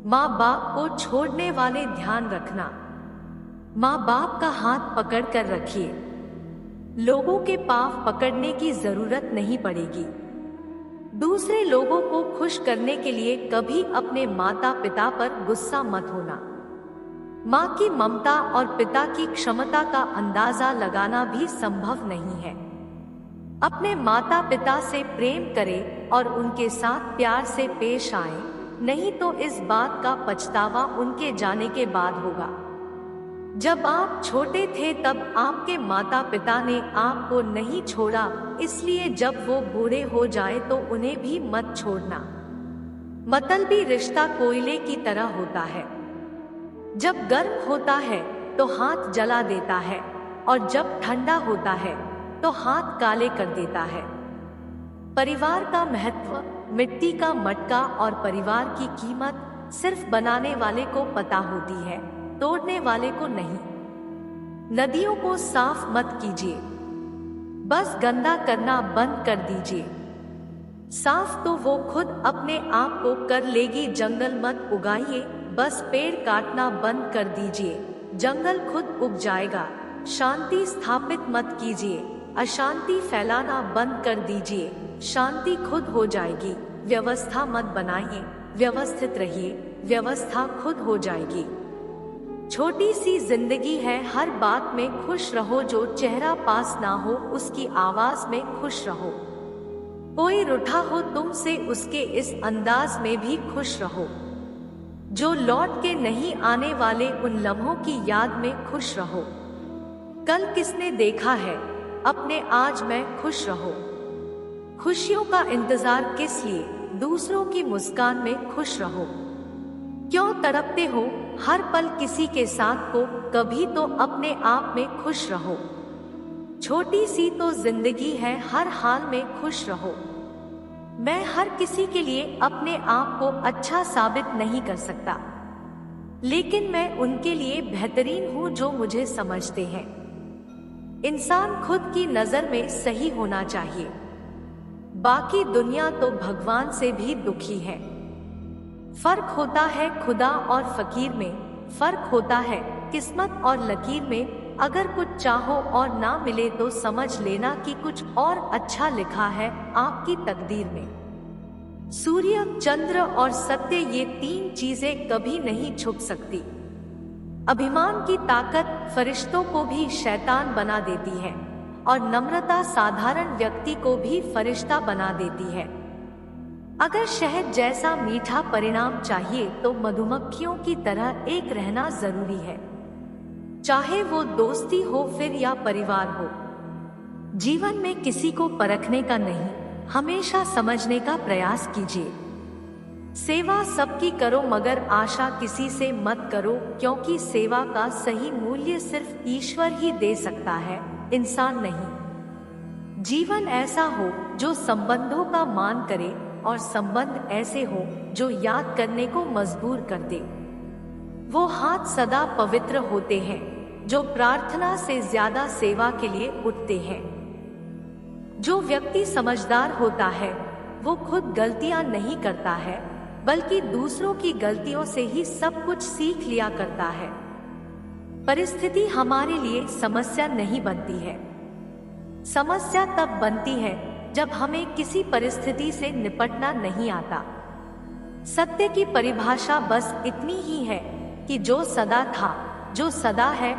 माँ बाप को छोड़ने वाले ध्यान रखना। माँ बाप का हाथ पकड़ कर रखिए। लोगों के पाँव पकड़ने की जरूरत नहीं पड़ेगी। दूसरे लोगों को खुश करने के लिए कभी अपने माता पिता पर गुस्सा मत होना। माँ की ममता और पिता की क्षमता का अंदाजा लगाना भी संभव नहीं है। अपने माता पिता से प्रेम करें और उनके साथ प्यार से पेश आएं, नहीं तो इस बात का पछतावा उनके जाने के बाद होगा। जब आप छोटे थे तब आपके माता पिता ने आपको नहीं छोड़ा, इसलिए जब वो बूढ़े हो जाए तो उन्हें भी मत छोड़ना। मतलबी रिश्ता कोयले की तरह होता है, जब गर्म होता है तो हाथ जला देता है और जब ठंडा होता है तो हाथ काले कर देता है। परिवार का महत्व, मिट्टी का मटका और परिवार की कीमत सिर्फ बनाने वाले को पता होती है, तोड़ने वाले को नहीं। नदियों को साफ मत कीजिए, बस गंदा करना बंद कर दीजिए। साफ तो वो खुद अपने आप को कर लेगी। जंगल मत उगाइए, बस पेड़ काटना बंद कर दीजिए, जंगल खुद उग जाएगा। शांति स्थापित मत कीजिए, अशांति फैलाना बंद कर दीजिए, शांति खुद हो जाएगी। व्यवस्था मत बनाइए, व्यवस्थित रहिए, व्यवस्था खुद हो जाएगी। छोटी सी जिंदगी है, हर बात में खुश रहो। जो चेहरा पास ना हो उसकी आवाज में खुश रहो। कोई रूठा हो तुमसे, उसके इस अंदाज में भी खुश रहो। जो लौट के नहीं आने वाले उन लम्हों की याद में खुश रहो। कल किसने देखा है, अपने आज में खुश रहो। खुशियों का इंतजार किस लिए, दूसरों की मुस्कान में खुश रहो। क्यों तड़पते हो हर पल किसी के साथ को, कभी तो अपने आप में खुश रहो। छोटी सी तो जिंदगी है, हर हाल में खुश रहो। मैं हर किसी के लिए अपने आप को अच्छा साबित नहीं कर सकता, लेकिन मैं उनके लिए बेहतरीन हूँ जो मुझे समझते हैं। इंसान खुद की नजर में सही होना चाहिए, बाकी दुनिया तो भगवान से भी दुखी है। फर्क होता है खुदा और फकीर में, फर्क होता है किस्मत और लकीर में। अगर कुछ चाहो और ना मिले तो समझ लेना कि कुछ और अच्छा लिखा है आपकी तकदीर में। सूर्य, चंद्र और सत्य, ये तीन चीजें कभी नहीं छुप सकती। अभिमान की ताकत फरिश्तों को भी शैतान बना देती है और नम्रता साधारण व्यक्ति को भी फरिश्ता बना देती है। अगर शहद जैसा मीठा परिणाम चाहिए तो मधुमक्खियों की तरह एक रहना जरूरी है, चाहे वो दोस्ती हो फिर या परिवार हो। जीवन में किसी को परखने का नहीं, हमेशा समझने का प्रयास कीजिए। सेवा सबकी करो मगर आशा किसी से मत करो, क्योंकि सेवा का सही मूल्य सिर्फ ईश्वर ही दे सकता है, इंसान नहीं। जीवन ऐसा हो जो संबंधों का मान करे और संबंध ऐसे हो जो याद करने को मजबूर कर दे। वो हाथ सदा पवित्र होते हैं जो प्रार्थना से ज्यादा सेवा के लिए उठते हैं। जो व्यक्ति समझदार होता है वो खुद गलतियां नहीं करता है, बल्कि दूसरों की गलतियों से ही सब कुछ सीख लिया करता है। परिस्थिति हमारे लिए समस्या नहीं बनती है, समस्या तब बनती है जब हमें किसी परिस्थिति से निपटना नहीं आता। सत्य की परिभाषा बस इतनी ही है कि जो सदा था, जो सदा है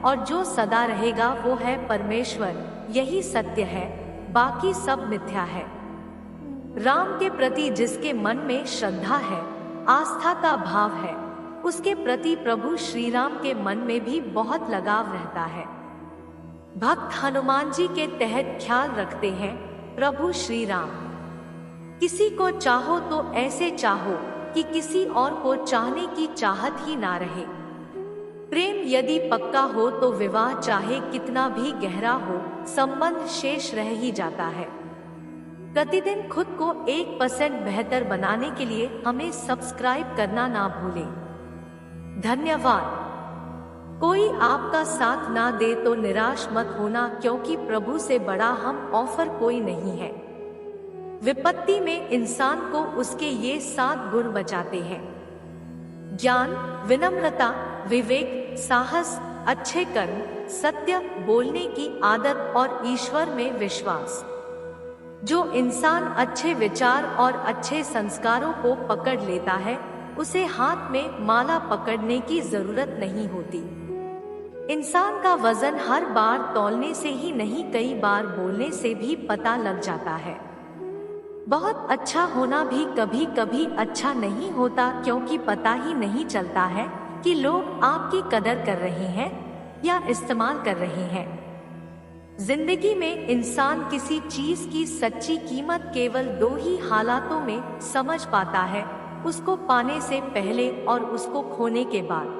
और जो सदा रहेगा वो है परमेश्वर। यही सत्य है, बाकी सब मिथ्या है। राम के प्रति जिसके मन में श्रद्धा है, आस्था का भाव है, उसके प्रति प्रभु श्री राम के मन में भी बहुत लगाव रहता है। भक्त हनुमान जी के तहत ख्याल रखते हैं प्रभु श्री राम। किसी को चाहो तो ऐसे चाहो कि किसी और को चाहने की चाहत ही ना रहे। प्रेम यदि पक्का हो तो विवाह चाहे कितना भी गहरा हो, संबंध शेष रह ही जाता है। प्रतिदिन खुद को 1% बेहतर बनाने के लिए हमें सब्सक्राइब करना ना भूलें। धन्यवाद। कोई आपका साथ ना दे तो निराश मत होना, क्योंकि प्रभु से बड़ा हम ऑफर कोई नहीं है। विपत्ति में इंसान को उसके ये 7 गुण बचाते हैं। ज्ञान, विनम्रता, विवेक, साहस, अच्छे कर्म, सत्य बोलने की आदत और ईश्वर में विश्वास। जो इंसान अच्छे विचार और अच्छे संस्कारों को पकड़ लेता है, उसे हाथ में माला पकड़ने की जरूरत नहीं होती। इंसान का वजन हर बार तौलने से ही नहीं, कई बार बोलने से भी पता लग जाता है। बहुत अच्छा होना भी कभी कभी अच्छा नहीं होता, क्योंकि पता ही नहीं चलता है कि लोग आपकी कदर कर रहे हैं या इस्तेमाल कर रहे हैं। जिंदगी में इंसान किसी चीज की सच्ची कीमत केवल दो ही हालातों में समझ पाता है, उसको पाने से पहले और उसको खोने के बाद।